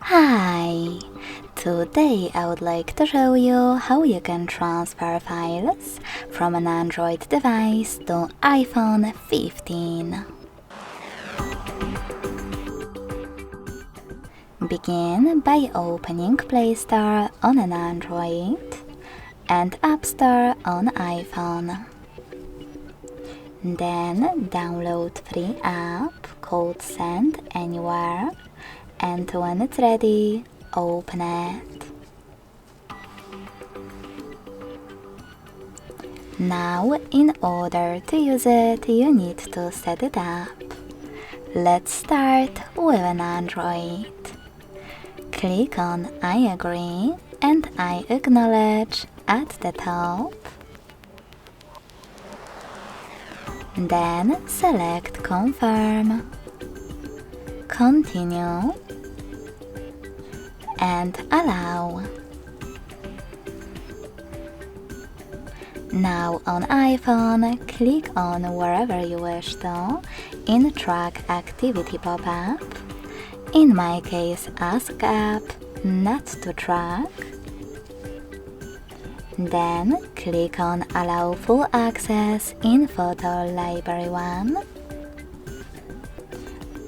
Hi! Today I would like to show you how you can transfer files from an Android device to iPhone 15. Begin by opening Play Store on an Android and App Store on iPhone. Then download free app called Send Anywhere, and when it's ready, open it. Now, in order to use it, you need to set it up. Let's start with an Android. Click on I agree and I acknowledge at the top. Then select Confirm, Continue, and Allow. Now on iPhone, click on wherever you wish to in Track Activity pop-up. In my case, Ask App, Not to Track. Then click on Allow Full Access in Photo Library 1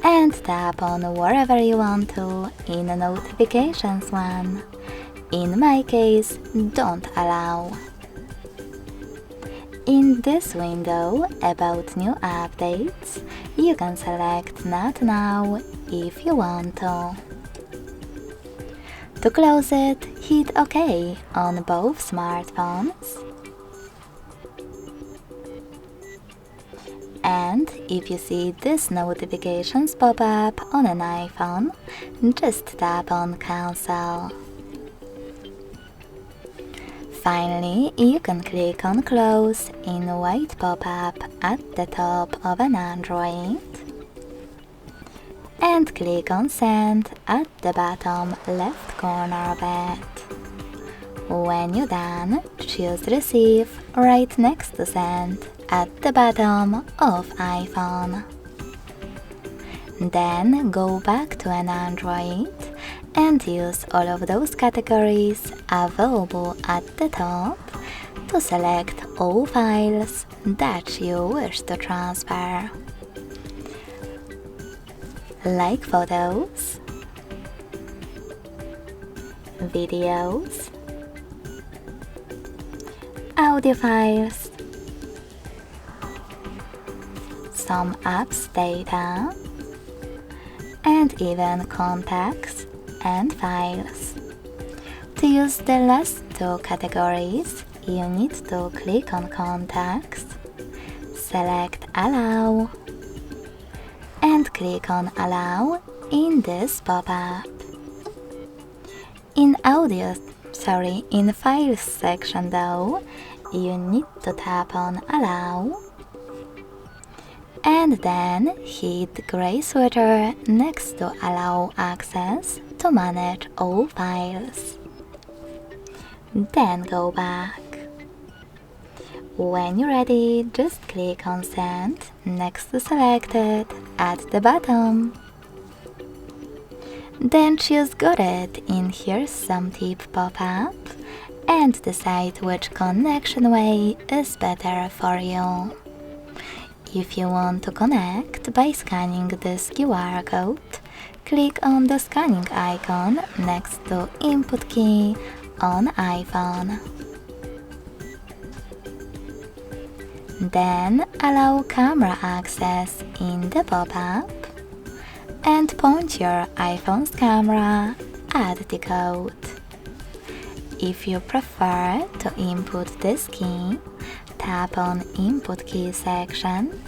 and tap on wherever you want to in Notifications 1. In my case, Don't Allow. In this window about new updates, you can select Not Now if you want to. To close it, hit OK on both smartphones. And if you see this notifications pop up on an iPhone, just tap on Cancel. Finally, you can click on Close in white pop-up at the top of an Android and click on Send at the bottom left corner of it. When you're done, choose Receive right next to Send at the bottom of iPhone. Then go back to an Android and use all of those categories available at the top to select all files that you wish to transfer, like photos, videos, audio files, some apps data, and even contacts and files. To use the last two categories, you need to click on Contacts, select Allow, and click on Allow in this pop-up. In Files section though, you need to tap on Allow and then hit gray sweater next to Allow Access to manage all files. Then go back. When you're ready, just click on Send next to Selected at the bottom. Then choose Got It in Here's Some Tip pop-up and decide which connection way is better for you. If you want to connect by scanning this QR code, click on the scanning icon next to Input key on iPhone. Then allow camera access in the pop-up and point your iPhone's camera at the code. If you prefer to input this key, tap on Input Key section,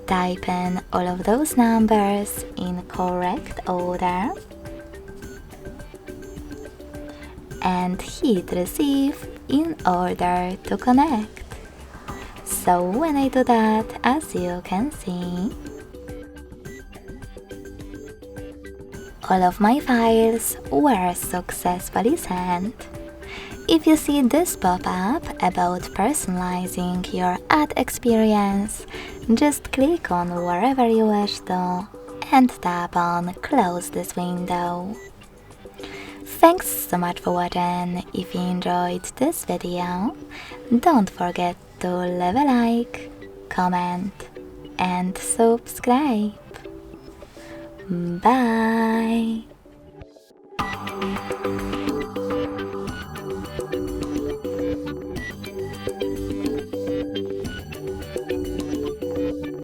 type in all of those numbers in correct order, and hit Receive in order to connect. So when I do that, as you can see, all of my files were successfully sent. If you see this pop-up about personalizing your ad experience, just click on wherever you wish to and tap on Close this window. Thanks so much for watching. If you enjoyed this video, don't forget to leave a like, comment and subscribe. Bye!